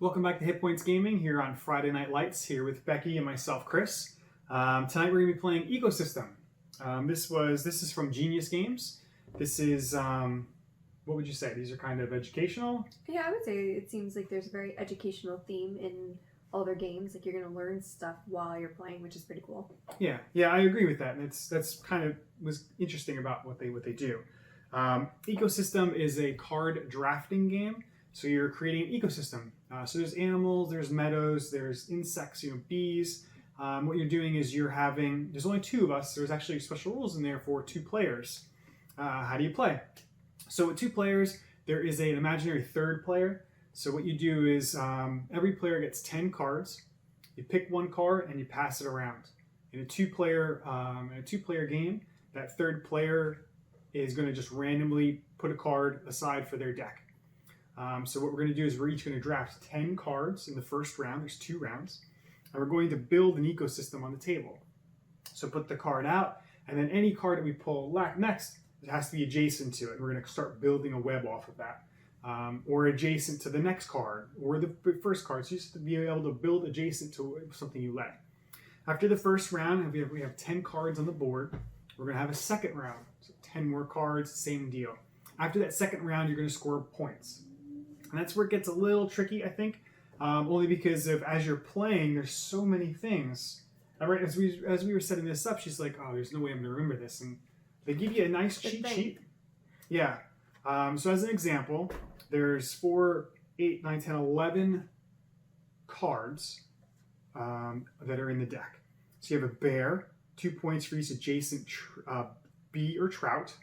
Welcome back to Hit Points Gaming here on Friday Night Lights here with Becky and myself, Chris. Tonight we're going to be playing Ecosystem. This is from Genius Games. This is, what would you say? These are kind of educational? Yeah, I would say it seems like there's a very educational theme in all their games. Like you're going to learn stuff while you're playing, which is pretty cool. Yeah, I agree with that. And that's kind of was interesting about what they do. Ecosystem is a card drafting game. So you're creating an ecosystem. So there's animals, there's meadows, there's insects, bees. What you're doing is there's only two of us. There's actually special rules in there for two players. How do you play? So with two players, there is an imaginary third player. So what you do is every player gets 10 cards. You pick one card and you pass it around. In a two-player game, that third player is going to just randomly put a card aside for their deck. So what we're going to do is we're each going to draft 10 cards in the first round. There's 2 rounds. And we're going to build an ecosystem on the table. So put the card out, and then any card that we pull next, it has to be adjacent to it. We're going to start building a web off of that. Or adjacent to the next card, or the first card. So you just to be able to build adjacent to something you lay. After the first round, we have 10 cards on the board. We're going to have a second round. So 10 more cards, same deal. After that second round, you're going to score points. And that's where it gets a little tricky, I think, only because as you're playing, there's so many things. Right, as we were setting this up, she's like, "Oh, there's no way I'm going to remember this," and they give you a nice cheat sheet. Yeah. So as an example, there's 4, 8, 9, 10, 11 cards that are in the deck. So you have a bear, 2 points for each adjacent bee or trout.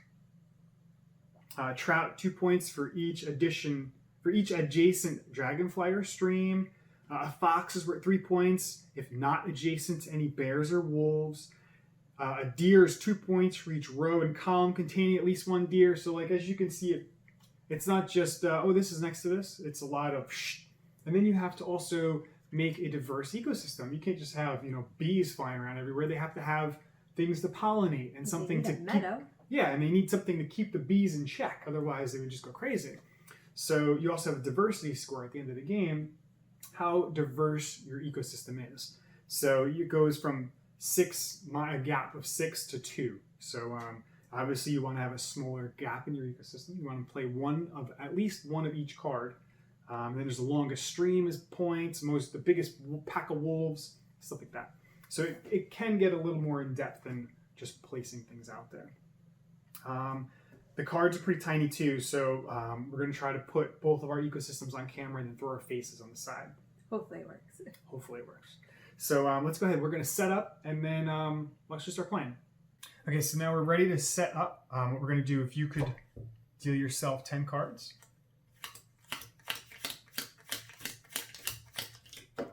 Trout, 2 points for each adjacent dragonfly or stream. A fox is worth 3 points if not adjacent to any bears or wolves. A deer is 2 points for each row and column containing at least one deer. So like as you can see, it's not just, this is next to this. It's a lot of shh. And then you have to also make a diverse ecosystem. You can't just have, bees flying around everywhere. They have to have things to pollinate and something to meadow. Yeah, and they need something to keep the bees in check. Otherwise, they would just go crazy. So you also have a diversity score at the end of the game, how diverse your ecosystem is. So it goes from a gap of 6 to 2. So obviously you want to have a smaller gap in your ecosystem. You want to play at least one of each card. Then there's the longest stream is points, the biggest pack of wolves, stuff like that. So it can get a little more in depth than just placing things out there. The cards are pretty tiny too, so we're going to try to put both of our ecosystems on camera and then throw our faces on the side. Hopefully it works. Hopefully it works. So let's go ahead. We're going to set up and then let's just start playing. Okay, so now we're ready to set up. What we're going to do, if you could deal yourself 10 cards.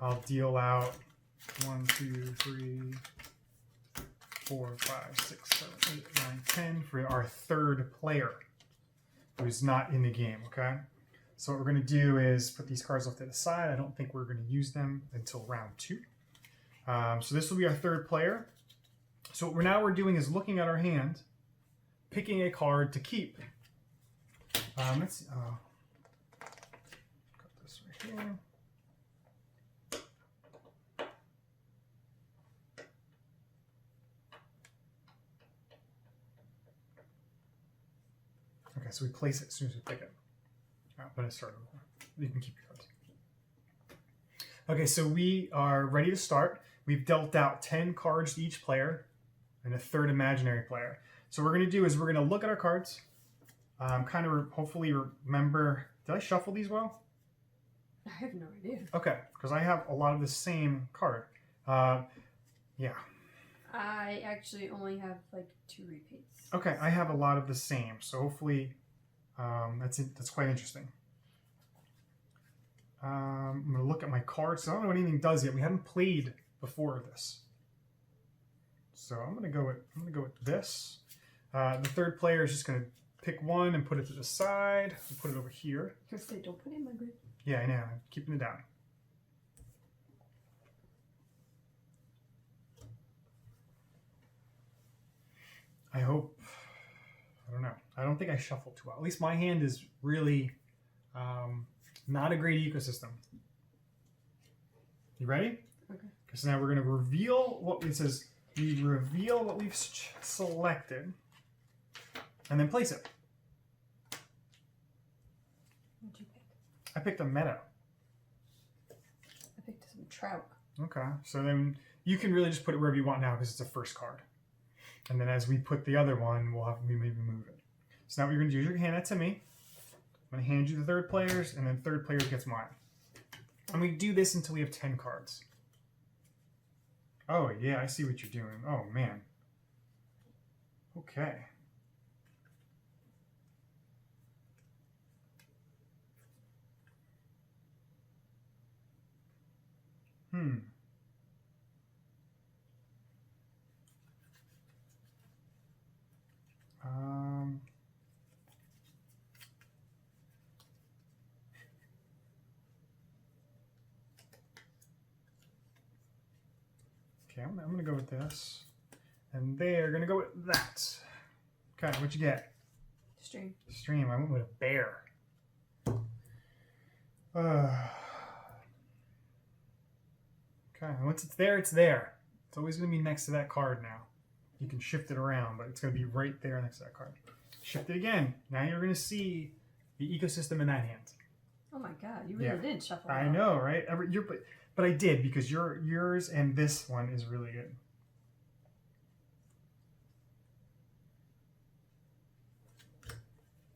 I'll deal out 1, 2, 3, 4, 5, 6, 7, 8, 9, 10 for our third player who's not in the game, okay? So what we're going to do is put these cards off to the side. I don't think we're going to use them until round 2. So this will be our third player. So what we're doing is looking at our hand, picking a card to keep. Let's see. Cut this right here. Okay, so we place it as soon as we pick it. But it's started. You can keep your cards. Okay, so we are ready to start. We've dealt out 10 cards to each player and a third imaginary player. So what we're going to do is we're going to look at our cards, hopefully remember. Did I shuffle these well? I have no idea. Okay, because I have a lot of the same card. Yeah. I actually only have like 2 repeats. Okay, I have a lot of the same, so hopefully that's quite interesting. I'm going to look at my cards. So I don't know what anything does yet. We haven't played before this. So I'm going to go with this. The third player is just going to pick one and put it to the side and put it over here. Just say, don't put it in my grid. Yeah, I know. I'm keeping it down. I don't know. I don't think I shuffled too well. At least my hand is really not a great ecosystem. You ready? Okay. So now we're going to reveal what it says. We reveal what we've selected, and then place it. What'd you pick? I picked a meadow. I picked some trout. Okay, so then you can really just put it wherever you want now because it's a first card. And then as we put the other one, we'll have we maybe move it. So now what you're going to do is you're going to hand that to me. I'm going to hand you the third players, and then third player gets mine. And we do this until we have 10 cards. Oh, yeah, I see what you're doing. Oh, man. Okay. Hmm. Okay, I'm going to go with this. And they're going to go with that. Okay, what'd you get? Stream. Stream. I went with a bear. Okay, once it's there, it's there. It's always going to be next to that card now. You can shift it around, but it's going to be right there next to that card. Shift it again. Now you're going to see the ecosystem in that hand. Oh my god, you really did shuffle. I know, right? But I did because yours and this one is really good.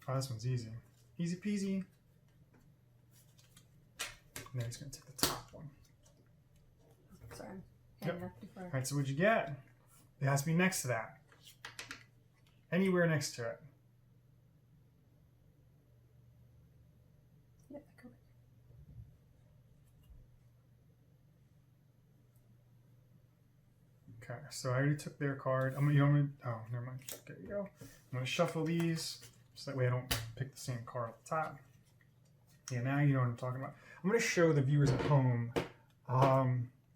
Oh, this one's easy. Easy peasy. And then he's going to take the top one. Sorry. Yep. Before. All right, so what'd you get? It has to be next to that. Anywhere next to it. Yeah, cool. Okay, so I already took their card. Oh, never mind. There you go. I'm going to shuffle these so that way I don't pick the same card at the top. Yeah, now you know what I'm talking about. I'm going to show the viewers at home.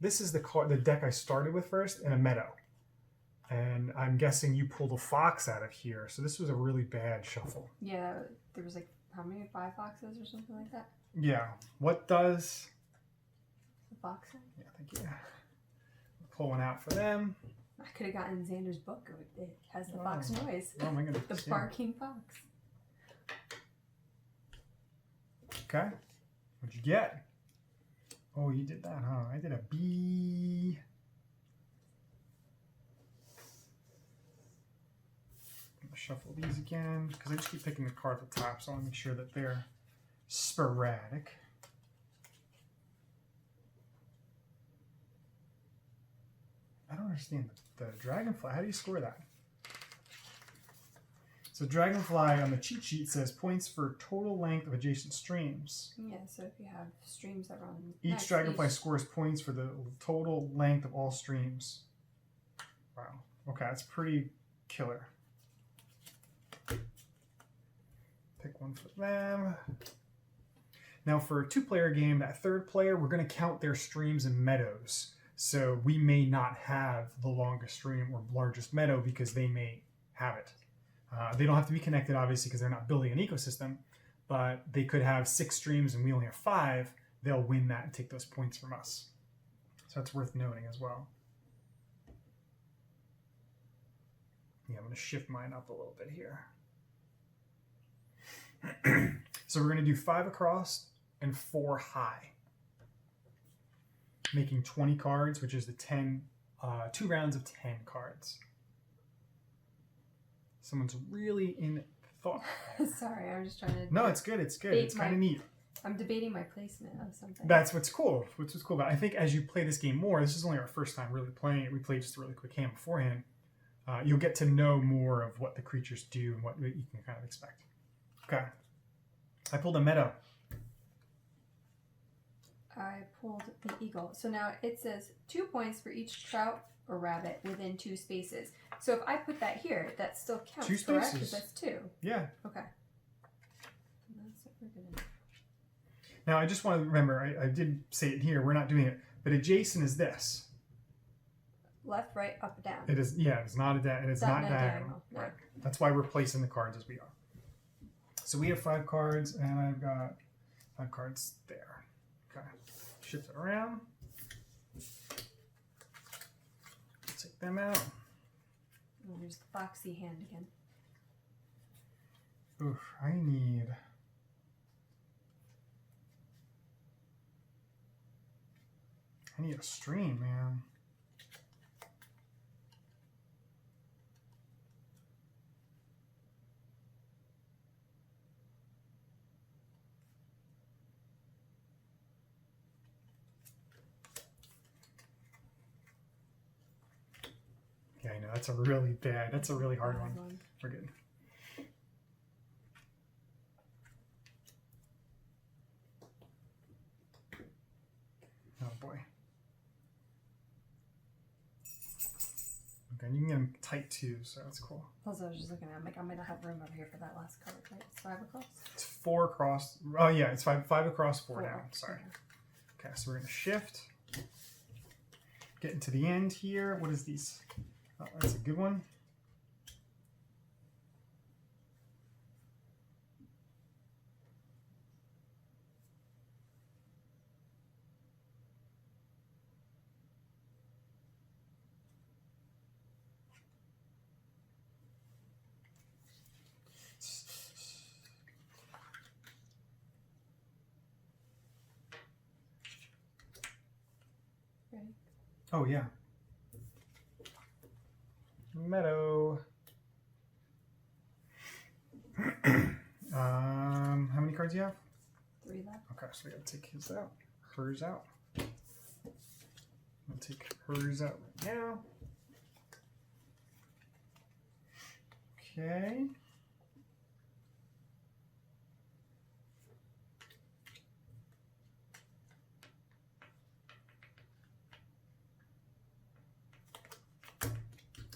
This is the deck I started with first in a meadow. And I'm guessing you pulled a fox out of here. So this was a really bad shuffle. Yeah, there was like, how many? 5 foxes or something like that? Yeah. What does... The fox thing? Yeah, thank you. Pull one out for them. I could have gotten Xander's book. It has the fox noise. Oh my goodness. The barking fox. Okay. What'd you get? Oh, you did that, huh? I did a bee. I'm gonna shuffle these again because I just keep picking the card at the top, so I want to make sure that they're sporadic. I don't understand the dragonfly. How do you score that? So dragonfly on the cheat sheet says points for total length of adjacent streams. Yeah, so if you have streams that run... Each dragonfly scores points for the total length of all streams. Wow. Okay, that's pretty killer. Pick one for them. Now for a 2-player game, that third player, we're going to count their streams and meadows. So we may not have the longest stream or largest meadow because they may have it. They don't have to be connected, obviously, because they're not building an ecosystem, but they could have 6 streams and we only have 5. They'll win that and take those points from us. So that's worth noting as well. Yeah, I'm going to shift mine up a little bit here. So we're going to do 5 across and 4 high, making 20 cards, which is the 2 rounds of 10 cards. Someone's really in thought. Sorry, I was just trying to... No, it's good. It's good. It's kind of neat. I'm debating my placement of something. That's what's cool. What's cool about it. I think as you play this game more, this is only our first time really playing it. We played just a really quick hand beforehand. You'll get to know more of what the creatures do and what you can kind of expect. Okay. I pulled a meadow. I pulled the eagle. So now it says 2 points for each trout or rabbit within 2 spaces. So if I put that here, that still counts, 2 spaces. correct? Because that's 2. Yeah. Okay. That's what we're gonna do. Now, I just want to remember, I did say it here, we're not doing it, but adjacent is this. Left, right, up, down. It is, yeah, it's not it's not diagonal. No. Right. That's why we're placing the cards as we are. So we have 5 cards, and I've got 5 cards there. Okay. Shift it around. them out. Oh, there's the foxy hand again. Oof, I need a stream, man. Yeah, I know, that's a really hard one. We're good. Oh boy. Okay, you can get them tight too, so that's cool. Plus, I was just looking at, I'm like, I might not have room over here for that last color, right? It's 5 across? It's 4 across. Oh yeah, it's 5 across, 4 down. Sorry. Okay. Okay, so we're gonna shift. Getting to the end here. What is these? Oh, that's a good one. Ready? Oh yeah. Meadow. How many cards do you have? 3 left. Okay, so we gotta take his out, hers out. I'll take hers out right now. Okay.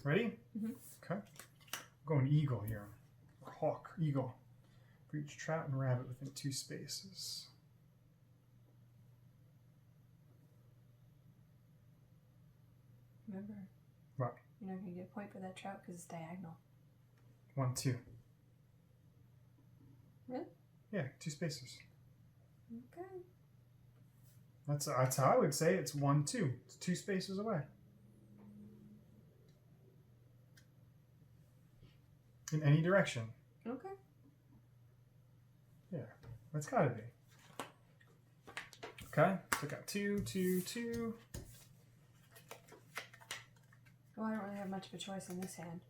Ready? Mm-hmm. Okay. I'm going eagle here. Or hawk, eagle. For each trout and rabbit within 2 spaces. Remember, What? you're not going to get a point for that trout because it's diagonal. 1, 2. Really? Yeah, 2 spaces. Okay. That's how I would say it's 1, 2. It's 2 spaces away. In any direction. Okay. Yeah, that's gotta be. Okay, so I got 2, 2, 2. Well, I don't really have much of a choice in this hand.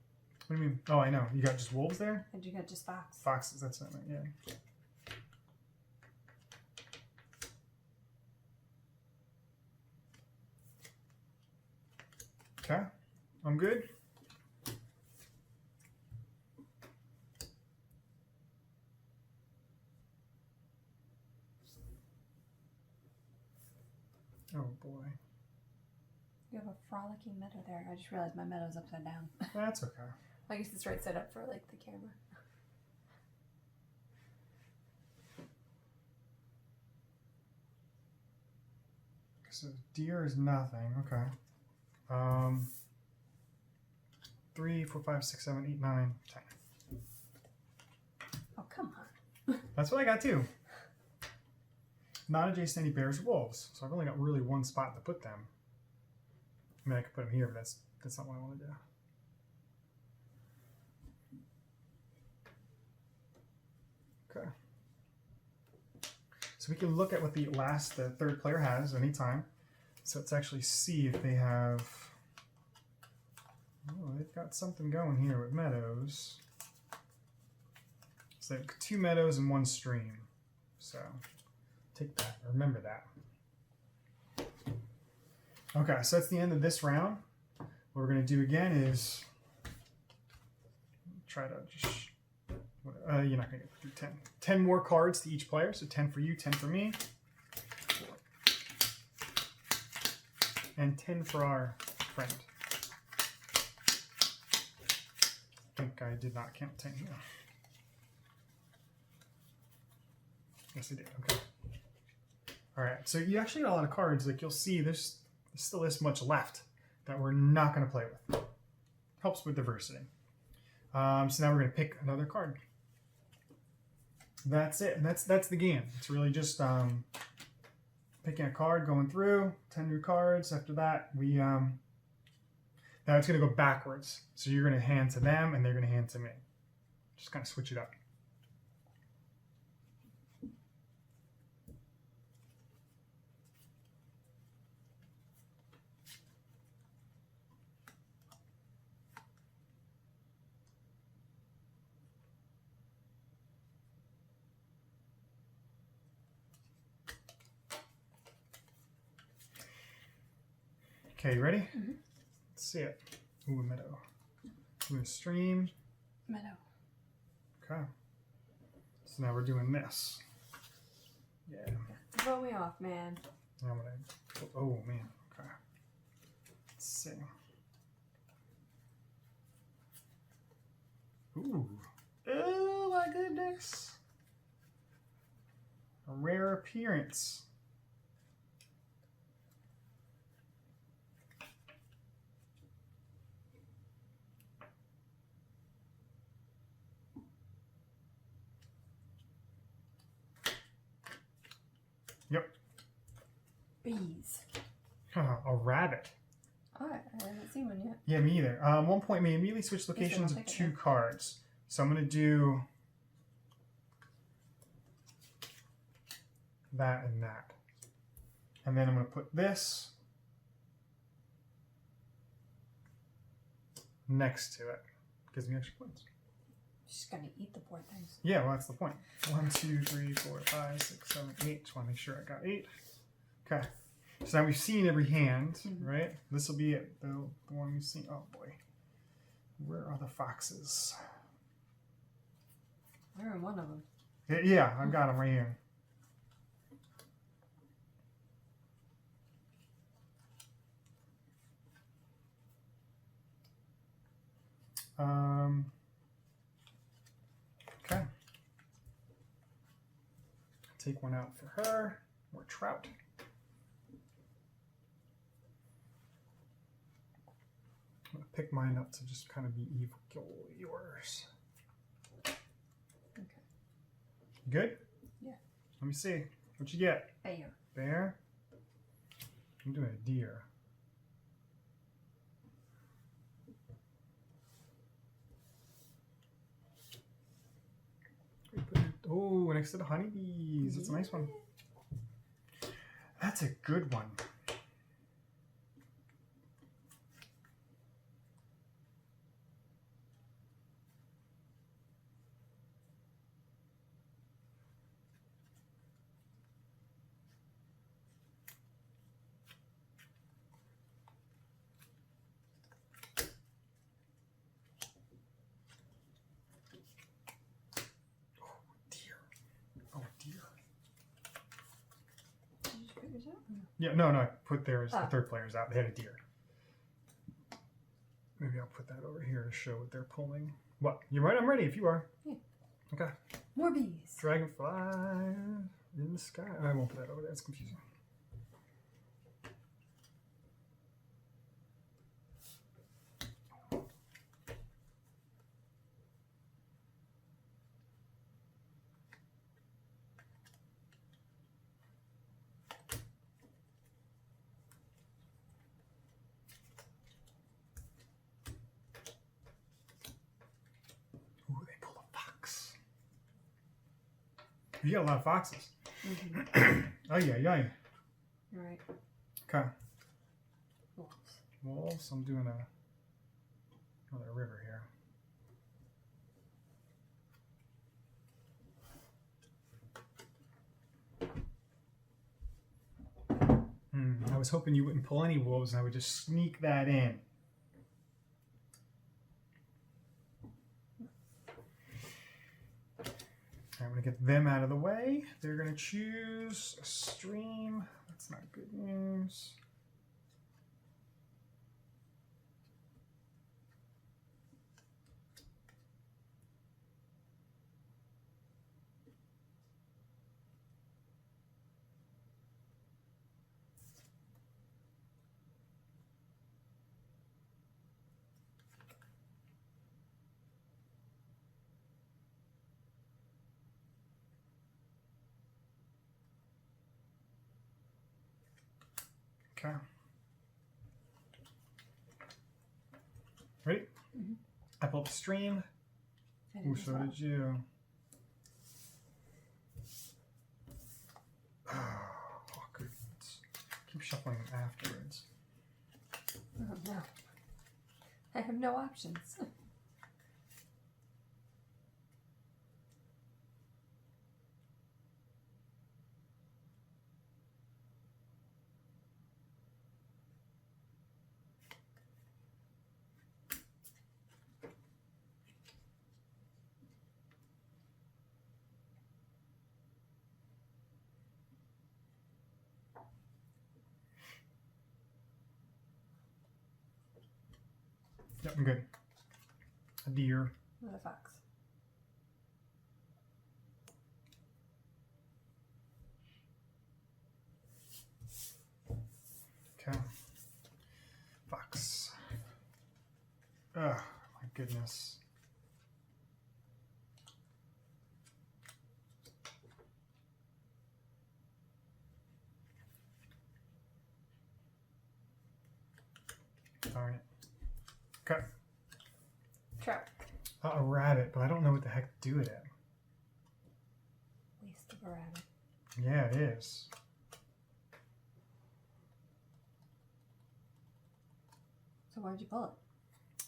What do you mean? Oh, I know. You got just wolves there? And you got just fox. Foxes, that's not right, yeah. Okay, I'm good. Oh boy. You have a frolicking meadow there. I just realized my meadow's upside down. That's okay. I guess it's right set up for like the camera. So deer is nothing. Okay. 3, 4, 5, 6, 7, 8, 9, 10. Oh, come on. That's what I got too. Not adjacent to any bears or wolves. So I've only got really 1 spot to put them. I mean, I could put them here, but that's not what I want to do. Okay. So we can look at what the third player has anytime. So let's actually see if they have. Oh, they've got something going here with meadows. So they have 2 meadows and 1 stream. So take that. Remember that. Okay, so that's the end of this round. What we're going to do again is try to just. You're not going to get through 10. 10 more cards to each player. So 10 for you, 10 for me. And 10 for our friend. I think I did not count 10 here. Yes, I did. Okay. All right. So you actually got a lot of cards. Like you'll see, there's still this much left that we're not going to play with. Helps with diversity. So now we're going to pick another card. That's it. And that's the game. It's really just picking a card, going through 10 new cards. After that, Now it's going to go backwards. So you're going to hand to them and they're going to hand to me. Just kind of switch it up. Okay, you ready? Mm-hmm. Let's see it. Ooh, a meadow. I'm going to stream. Meadow. Okay. So now we're doing this. Yeah. Throw me off, man. I'm gonna. Oh man. Okay. Let's see. Ooh. Oh my goodness. A rare appearance. Yep. Bees. A rabbit. Oh, I haven't seen one yet. Yeah, me either. 1 point may immediately switch locations of 2 cards. So I'm going to do that and that. And then I'm going to put this next to it. Gives me extra points. Just gonna eat the poor things. Yeah, well, that's the point. 1, 2, 3, 4, 5, 6, 7, 8. Just want to make sure I got 8. Okay. So now we've seen every hand, right? This will be it. The one we've seen. Oh boy. Where are the foxes? Where are one of them? Yeah, I've got them right here. Okay. Take one out for her. More trout. I'm going to pick mine up to just kind of be equal yours. Okay. Good? Yeah. Let me see. What you get? Bear. Bear? I'm doing a deer. Oh, next to the honeybees. That's a nice one. That's a good one. Yeah, no, I put theirs, the third player's out. They had a deer. Maybe I'll put that over here to show what they're pulling. What? You're right, I'm ready if you are. Yeah. Okay. More bees. Dragonfly in the sky. I won't put that over there, it's confusing. You got a lot of foxes. Oh yeah. All right. Okay. Wolves. Wolves. I'm doing another river here. I was hoping you wouldn't pull any wolves and I would just sneak that in. I'm going to get them out of the way. They're going to choose a stream. That's not good news. Okay. Ready? Mm-hmm. I pulled the stream. Ooh, so did you. Oh, good. Keep shuffling them afterwards. Oh no. I have no options. Yep, I'm good. A deer. With a fox. Okay. Fox. Oh, my goodness. Darn it. Okay. Trout. A rabbit, but I don't know what the heck to do with it. Waste of a rabbit. Yeah, it is. So why'd you pull it?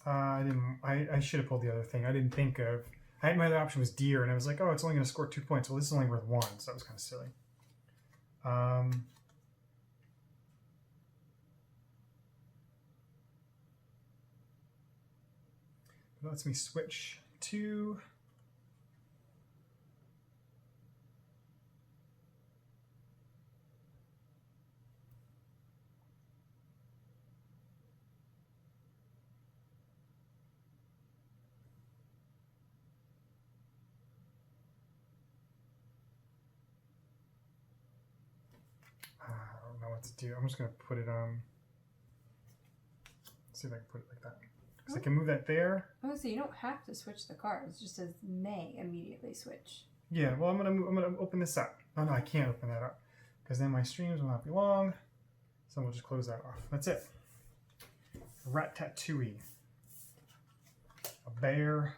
I didn't. I should have pulled the other thing. I didn't think of. I had my other option was deer, and I was like, oh, it's only going to score 2 points. Well, this is only worth 1, so that was kind of silly. It lets me switch to. I don't know what to do. I'm just going to put it on. See if I can put it like that. Because I can move that there. Oh, so you don't have to switch the cards. It just says may immediately switch. Yeah, well, I'm gonna open this up. Oh no, I can't open that up because then my streams will not be long. So we'll just close that off. That's it. Rat-tat-tooey. A bear.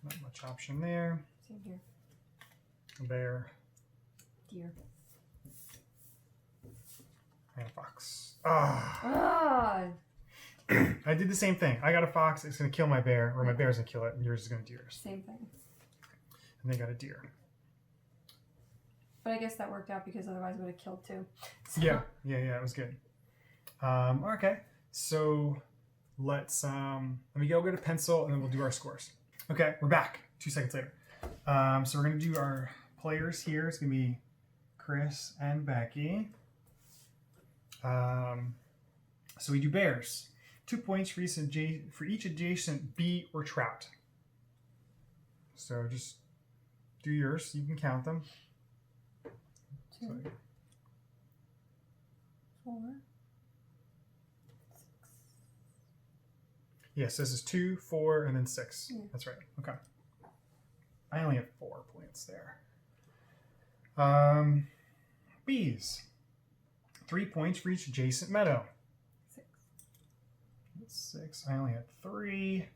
Not much option there. Same here. A bear. Deer. And a fox. Ah. Ah! I did the same thing. I got a fox. It's going to kill my bear, or my bear's going to kill it, and yours is going to do yours. Same thing. And they got a deer. But I guess that worked out because otherwise it would have killed two. So. Yeah, it was good. Okay, so let me go get a pencil, and then we'll do our scores. Okay, we're back 2 seconds later. So we're going to do our players here. It's going to be Chris and Becky. So we do bears. 2 points for each adjacent bee or trout. So just do yours. You can count them. 2, 4, 6. Yes, this is 2, 4, and then 6. Yeah. That's right. Okay. I only have 4 points there. Bees. 3 points for each adjacent meadow. 6. 6. I only had 3.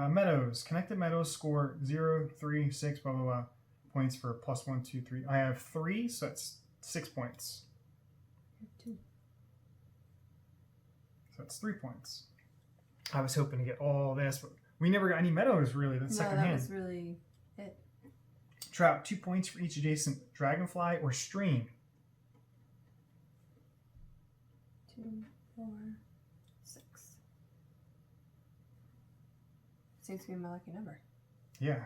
Meadows. Connected meadows score 0, 3, 6, blah, blah, blah. Points for plus 1, 2, 3. I have 3, so that's 6 points. 2. So that's 3 points. I was hoping to get all this, but we never got any meadows, really. That's second hand. That was really it. Trout. 2 points for each adjacent dragonfly or stream. 2, 4, 6. Seems to be my lucky number. Yeah.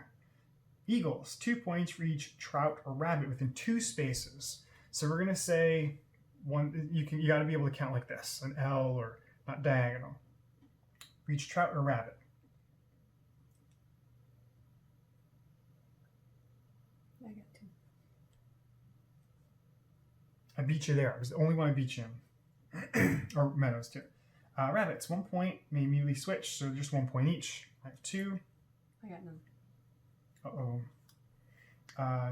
Eagles. 2 points for each trout or rabbit within 2 spaces. So we're gonna say one. You got to be able to count like this, an L or not diagonal. For each trout or rabbit. I got 2. I beat you there. It was the only one I beat you in. Or meadows too. Rabbits. 1 point. May immediately switch. So just 1 point each. I have 2. I got none.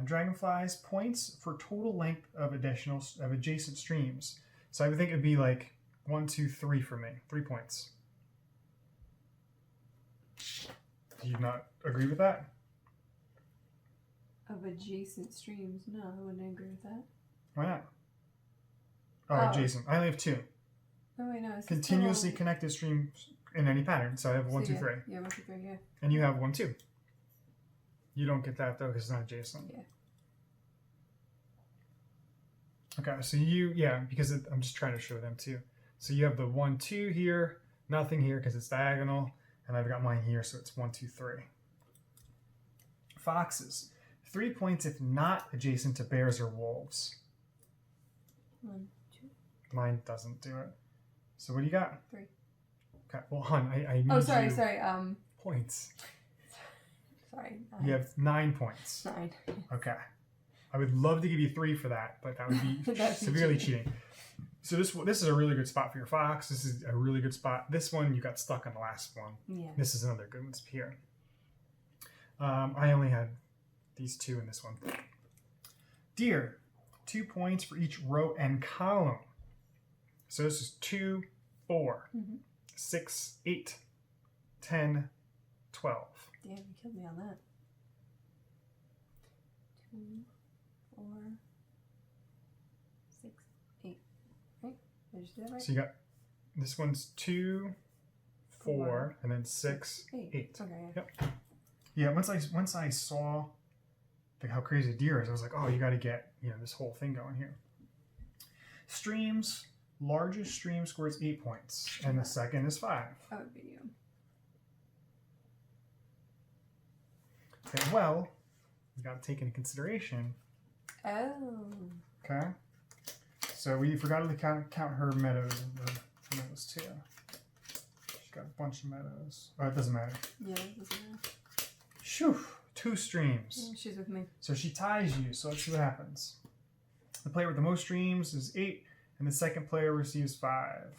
Dragonflies points for total length of adjacent streams. So I would think it'd be like 1, 2, 3 for me. 3 points. Do you not agree with that? Of adjacent streams. No, I wouldn't agree with that. Why not? Oh, adjacent. I only have 2. Oh, wait, no. It's Continuously connected streams in any pattern. So I have 1, 2, 3. Yeah, 1, 2, 3, yeah. And you have 1, 2. You don't get that though because it's not adjacent. Yeah. Okay, so because I'm just trying to show them too. So you have the 1, 2 here, nothing here because it's diagonal, and I've got mine here, so it's 1, 2, 3. Foxes, 3 points if not adjacent to bears or wolves. 1, 2. Mine doesn't do it. So what do you got? 3. Okay, well, hon, I need sorry. points. Sorry. 9. You have 9 points. 9. Okay. I would love to give you 3 for that, but that would be severely cheating. So this is a really good spot for your fox. This is a really good spot. This one, you got stuck on the last one. Yeah. This is another good one here. I only had these 2 in this one. Deer, 2 points for each row and column. So this is 2, 4, 6, 8, 10, 12. Damn, you killed me on that. 2, 4, 6, 8. Right? Did I just do that right? So you got this one's 2, 4, and then 6, 8. Okay. Yep. Yeah. Once I saw how crazy deer is, I was like, oh, you got to get this whole thing going here. Streams. Largest stream scores 8 points, and the second is 5. That would be you. Okay, well, you got to take into consideration. Oh. Okay. So we forgot to count her meadows too. She's got a bunch of meadows. Oh, it doesn't matter. Yeah, it doesn't matter. Shoo! 2 streams. Yeah, she's with me. So she ties you. So let's see what happens. The player with the most streams is 8, and the second player receives 5.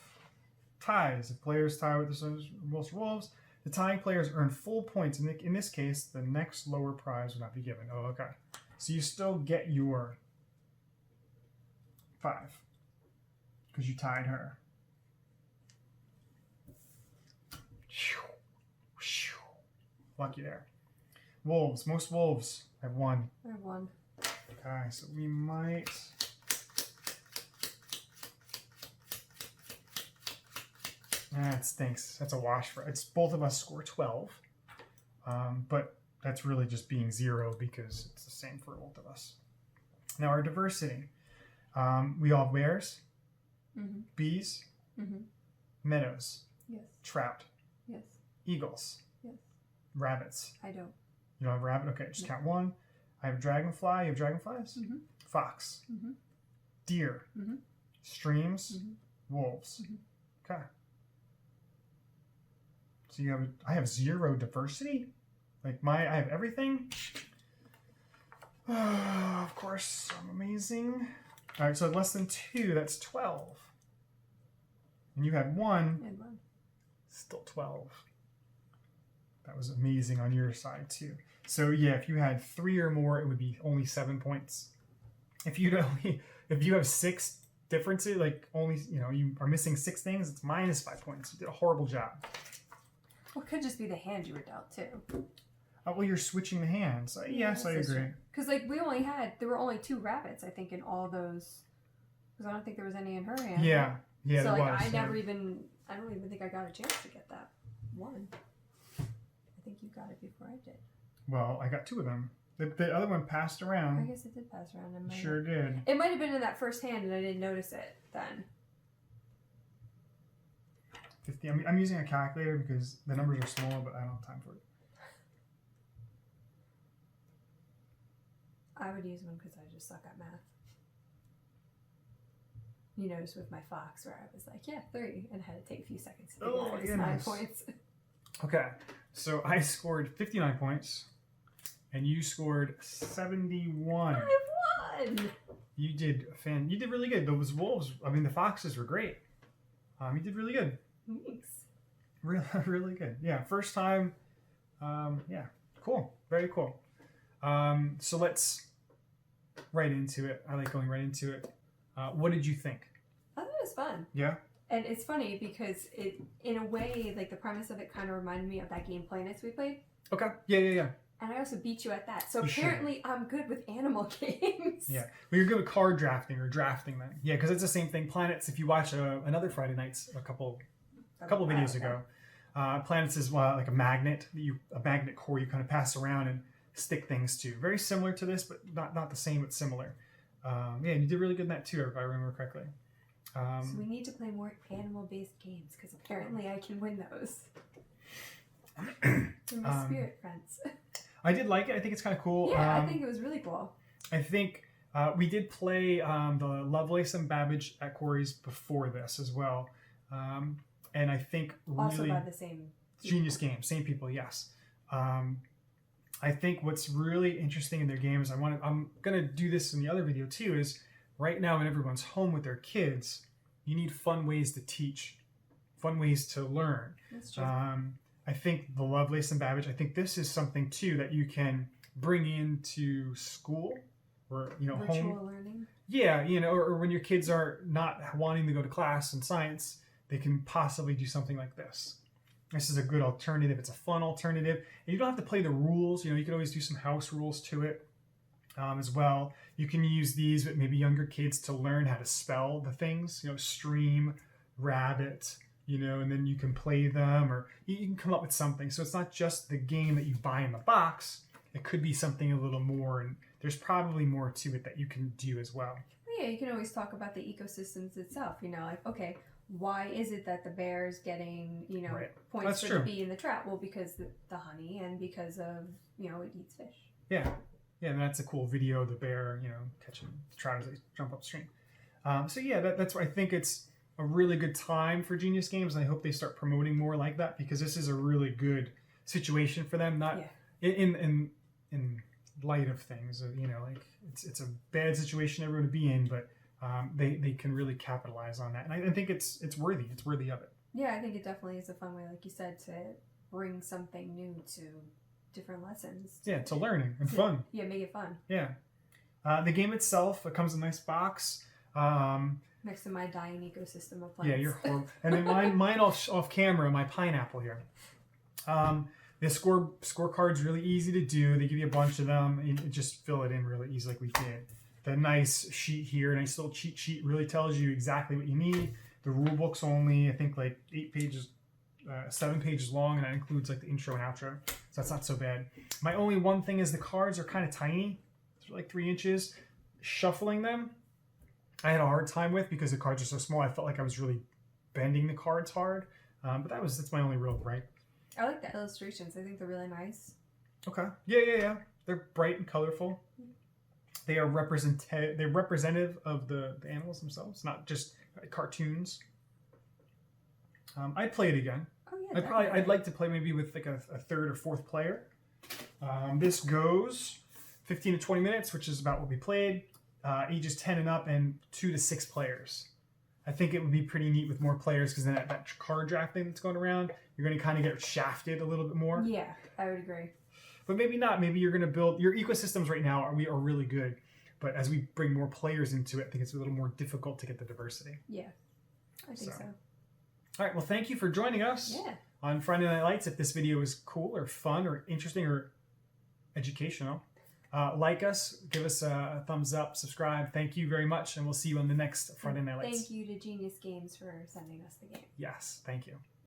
Ties. If players tie with the most wolves, the tying players earn full points. In this case, the next lower prize will not be given. Oh, okay. So you still get your 5 because you tied her. Lucky there. Wolves. Most wolves have 1. I have 1. Okay, so we might. That stinks. That's a wash for it's both of us score 12, but that's really just being 0 because it's the same for both of us. Now our diversity, we all have bears, bees, meadows, Yes. trout, Yes. eagles, Yes. rabbits. I don't. You don't have a rabbit? Okay, just count 1. I have dragonfly. You have dragonflies? Fox, deer, streams, wolves. Okay. So I have 0 diversity? Like I have everything? Of course, I'm amazing. All right, so less than 2, that's 12. And you had 1, And 1. still 12. That was amazing on your side too. So yeah, if you had 3 or more, it would be only 7 points. If you have 6 differences, like only you are missing 6 things, it's minus 5 points. You did a horrible job. Well, it could just be the hand you were dealt too. Well, you're switching the hands. Yes, I agree. Because there were only 2 rabbits, I think, in all those. Because I don't think there was any in her hand. Yeah, yeah, so there like, was. I don't even think I got a chance to get that 1. I think you got it before I did. Well, I got 2 of them. The other one passed around. I guess it did pass around. Sure did. It might have been in that first hand and I didn't notice it then. 50. I'm using a calculator because the numbers are small, but I don't have time for it. I would use one because I just suck at math. You notice with my fox where I was like, yeah, 3, and had to take a few seconds to figure out it's 9 points. Okay, so I scored 59 points, and you scored 71. I won! You did really good. Those wolves, the foxes were great. You did really good. Thanks. Really, really good. Yeah, first time. Yeah, cool. Very cool. So let's right into it. I like going right into it. What did you think? I thought it was fun. Yeah? And it's funny because it, in a way, like the premise of it kind of reminded me of that game Planets we played. Okay. Yeah. And I also beat you at that. So You apparently I'm good with animal games. Yeah. Well, you're good with card drafting or drafting then. Yeah, because it's the same thing. Planets, if you watch another Friday Nights a couple videos ago, Planets is like a magnet, a magnet core you kind of pass around and stick things to. Very similar to this, but not the same, but similar. Yeah, and you did really good in that too, if I remember correctly. So we need to play more animal-based games because apparently I can win those. You're my spirit friends. I did like it. I think it's kind of cool. Yeah, I think it was really cool. I think we did play the Lovelace and Babbage at Quarries before this as well. And I think really... Also by the same people. Genius Games, same people, yes. I think what's really interesting in their games, I'm going to do this in the other video too, is right now when everyone's home with their kids, you need fun ways to teach, fun ways to learn. That's true. I think the Lovelace and Babbage, I think this is something too that you can bring into school or, Virtual home. learning. Yeah, or when your kids are not wanting to go to class in science, they can possibly do something like this. This is a good alternative. It's a fun alternative. And you don't have to play the rules. You can always do some house rules to it as well. You can use these with maybe younger kids to learn how to spell the things, stream, rabbit, and then you can play them or you can come up with something. So it's not just the game that you buy in the box. It could be something a little more, and there's probably more to it that you can do as well. Yeah, you can always talk about the ecosystems itself. Like, okay, why is it that the bear is getting, Right. points That's for true. the bee and the trout? Well, because the honey and because of, it eats fish. Yeah. Yeah, and that's a cool video, the bear, catching the trout as they jump upstream. So yeah, that's why I think it's a really good time for Genius Games, and I hope they start promoting more like that because this is a really good situation for them. Not in light of things, like it's a bad situation everyone would be in, but they can really capitalize on that, and I think it's worthy. It's worthy of it. Yeah, I think it definitely is a fun way, like you said, to bring something new to different lessons. Yeah, to learning and fun. Yeah, make it fun. Yeah. The game itself, it comes in a nice box. Next to my dying ecosystem of plants. Yeah, you're horrible. And then mine off camera, my pineapple here. The scorecard's really easy to do. They give you a bunch of them. And you just fill it in really easy like we did. The nice sheet here, nice little cheat sheet, really tells you exactly what you need. The rule book's only, I think, like 8 pages, 7 pages long, and that includes like the intro and outro. So that's not so bad. My only one thing is the cards are kind of tiny. They're like 3 inches. Shuffling them, I had a hard time with because the cards are so small. I felt like I was really bending the cards hard. But that's my only real gripe. I like the illustrations. I think they're really nice. Okay. Yeah. They're bright and colorful. They are they're representative of the animals themselves, not just cartoons. I'd play it again. Oh yeah. I'd like to play maybe with like a third or fourth player. This goes 15 to 20 minutes, which is about what we played. Ages 10 and up, and 2 to 6 players. I think it would be pretty neat with more players because then that card drafting that's going around, you're going to kind of get shafted a little bit more. Yeah, I would agree. But maybe not. Maybe you're going to build your ecosystems right now are really good, but as we bring more players into it, I think it's a little more difficult to get the diversity. Yeah, I think so. All right. Well, thank you for joining us on Friday Night Lights. If this video was cool or fun or interesting or educational, like us, give us a thumbs up, subscribe. Thank you very much, and we'll see you on the next Friday Night Lights. Thank you to Genius Games for sending us the game. Yes, thank you.